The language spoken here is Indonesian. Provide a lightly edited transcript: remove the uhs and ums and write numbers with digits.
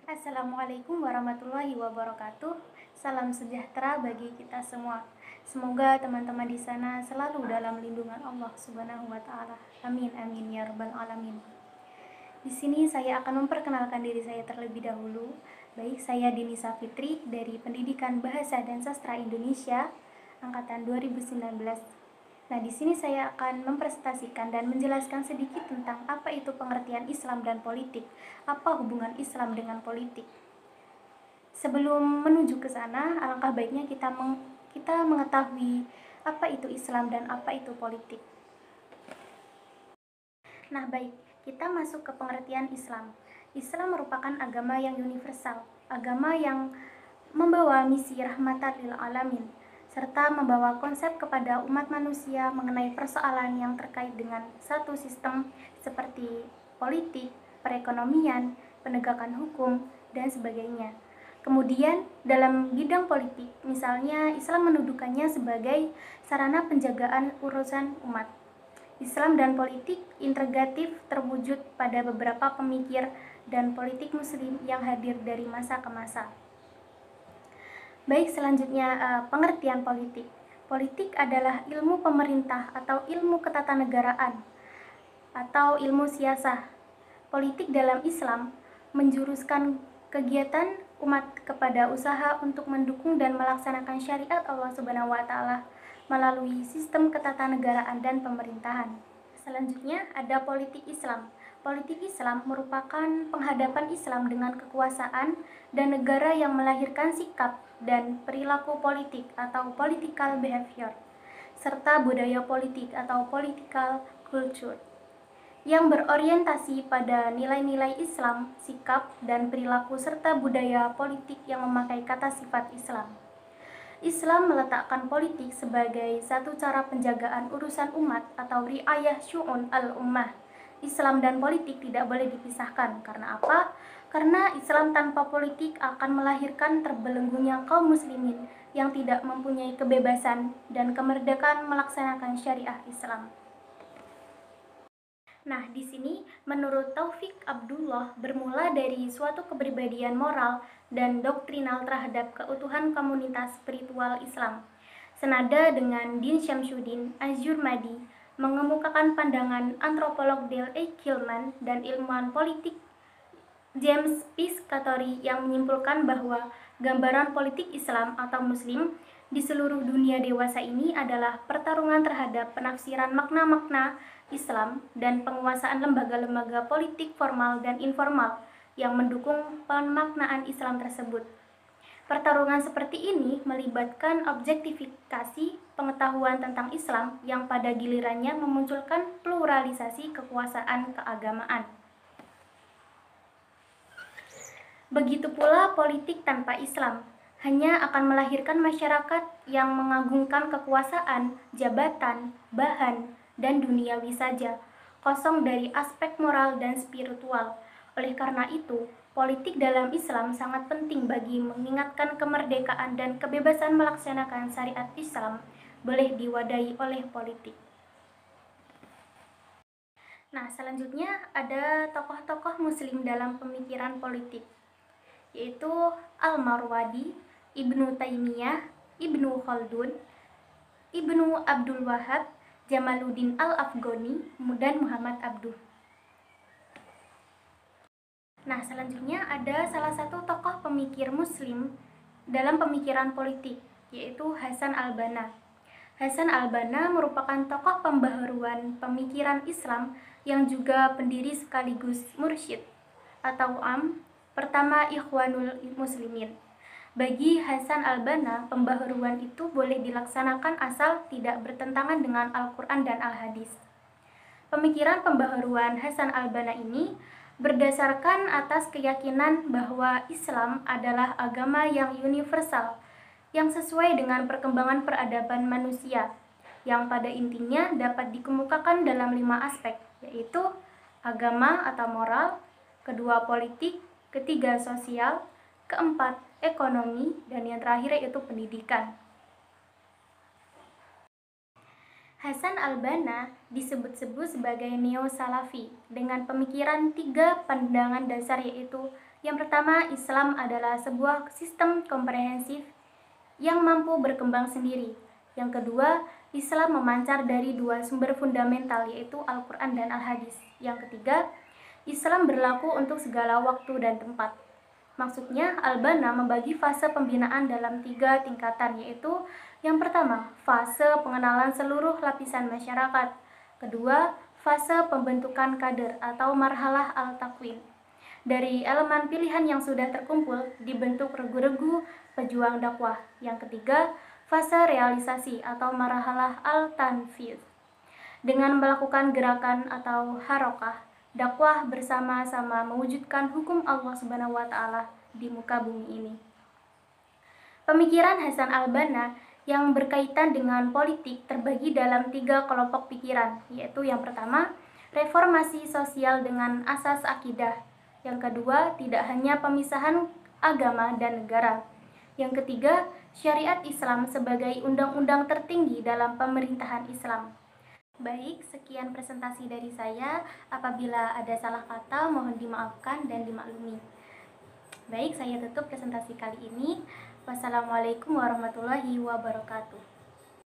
Assalamualaikum warahmatullahi wabarakatuh. Salam sejahtera bagi kita semua. Semoga teman-teman di sana selalu dalam lindungan Allah Subhanahu wa taala. Amin amin ya rabbal alamin. Di sini saya akan memperkenalkan diri saya terlebih dahulu. Baik, saya Dinisa Fitri dari Pendidikan Bahasa dan Sastra Indonesia angkatan 2019. Nah, di sini saya akan mempresentasikan dan menjelaskan sedikit tentang apa itu pengertian Islam dan politik, apa hubungan Islam dengan politik. Sebelum menuju ke sana, alangkah baiknya kita mengetahui apa itu Islam dan apa itu politik. Nah, baik, kita masuk ke pengertian Islam. Islam merupakan agama yang universal, agama yang membawa misi rahmatan lil alamin, serta membawa konsep kepada umat manusia mengenai persoalan yang terkait dengan satu sistem seperti politik, perekonomian, penegakan hukum, dan sebagainya. Kemudian, dalam bidang politik, misalnya Islam mendudukannya sebagai sarana penjagaan urusan umat. Islam dan politik integratif terwujud pada beberapa pemikir dan politik muslim yang hadir dari masa ke masa. Baik, selanjutnya pengertian politik. Politik adalah ilmu pemerintah atau ilmu ketatanegaraan atau ilmu siasah. Politik dalam Islam menjuruskan kegiatan umat kepada usaha untuk mendukung dan melaksanakan syariat Allah Subhanahu wa taala melalui sistem ketatanegaraan dan pemerintahan. Selanjutnya ada politik Islam. Politik Islam merupakan penghadapan Islam dengan kekuasaan dan negara yang melahirkan sikap dan perilaku politik atau political behavior, serta budaya politik atau political culture, yang berorientasi pada nilai-nilai Islam, sikap dan perilaku serta budaya politik yang memakai kata sifat Islam. Islam meletakkan politik sebagai satu cara penjagaan urusan umat atau riayah syu'un al-ummah. Islam dan politik tidak boleh dipisahkan. Karena apa? Karena Islam tanpa politik akan melahirkan terbelenggunya kaum muslimin yang tidak mempunyai kebebasan dan kemerdekaan melaksanakan syariah Islam. Nah, di sini menurut Taufik Abdullah bermula dari suatu kepribadian moral dan doktrinal terhadap keutuhan komunitas spiritual Islam. Senada dengan Din Syamsuddin Az-Zurmadi mengemukakan pandangan antropolog Dale A. Gilman dan ilmuwan politik James Piscatori yang menyimpulkan bahwa gambaran politik Islam atau Muslim di seluruh dunia dewasa ini adalah pertarungan terhadap penafsiran makna-makna Islam dan penguasaan lembaga-lembaga politik formal dan informal yang mendukung pemaknaan Islam tersebut. Pertarungan seperti ini melibatkan objektifikasi pengetahuan tentang Islam yang pada gilirannya memunculkan pluralisasi kekuasaan keagamaan. Begitu pula politik tanpa Islam hanya akan melahirkan masyarakat yang mengagungkan kekuasaan, jabatan, bahan, dan duniawi saja, kosong dari aspek moral dan spiritual. Oleh karena itu, politik dalam Islam sangat penting bagi mengingatkan kemerdekaan dan kebebasan melaksanakan syariat Islam boleh diwadahi oleh politik. Nah, selanjutnya ada tokoh-tokoh muslim dalam pemikiran politik, yaitu Al-Marwadi, Ibnu Taimiyah, Ibnu Khaldun, Ibnu Abdul Wahab, Jamaluddin Al-Afghani, dan Muhammad Abduh. Nah, selanjutnya ada salah satu tokoh pemikir muslim dalam pemikiran politik, yaitu Hasan al-Banna. Hasan al-Banna merupakan tokoh pembaharuan pemikiran Islam yang juga pendiri sekaligus mursyid atau pertama Ikhwanul Muslimin. Bagi Hasan al-Banna, pembaharuan itu boleh dilaksanakan asal tidak bertentangan dengan Al-Quran dan Al-Hadis. Pemikiran pembaharuan Hasan al-Banna ini berdasarkan atas keyakinan bahwa Islam adalah agama yang universal, yang sesuai dengan perkembangan peradaban manusia, yang pada intinya dapat dikemukakan dalam 5 aspek, yaitu agama atau moral, kedua politik, ketiga sosial, keempat ekonomi, dan yang terakhir yaitu pendidikan. Hasan al-Banna disebut-sebut sebagai neo-salafi dengan pemikiran 3 pandangan dasar, yaitu Yang pertama, Islam adalah sebuah sistem komprehensif yang mampu berkembang sendiri. Yang kedua, Islam memancar dari dua sumber fundamental, yaitu Al-Quran dan Al-Hadis. Yang ketiga, Islam berlaku untuk segala waktu dan tempat. Maksudnya, Al-Banna membagi fase pembinaan dalam 3 tingkatan, yaitu yang pertama, fase pengenalan seluruh lapisan masyarakat. Kedua, fase pembentukan kader atau marhalah al-takwin. Dari elemen pilihan yang sudah terkumpul, dibentuk regu-regu pejuang dakwah. Yang ketiga, fase realisasi atau marhalah al-tanfiz. Dengan melakukan gerakan atau harokah, dakwah bersama-sama mewujudkan hukum Allah Subhanahu wa Ta'ala di muka bumi ini. Pemikiran Hasan al-Banna yang berkaitan dengan politik terbagi dalam 3 kelompok pikiran, yaitu yang pertama, reformasi sosial dengan asas akidah. Yang kedua, tidak hanya pemisahan agama dan negara. Yang ketiga, syariat Islam sebagai undang-undang tertinggi dalam pemerintahan Islam. Baik, sekian presentasi dari saya. Apabila ada salah kata, mohon dimaafkan dan dimaklumi. Baik, saya tutup presentasi kali ini. Wassalamualaikum warahmatullahi wabarakatuh.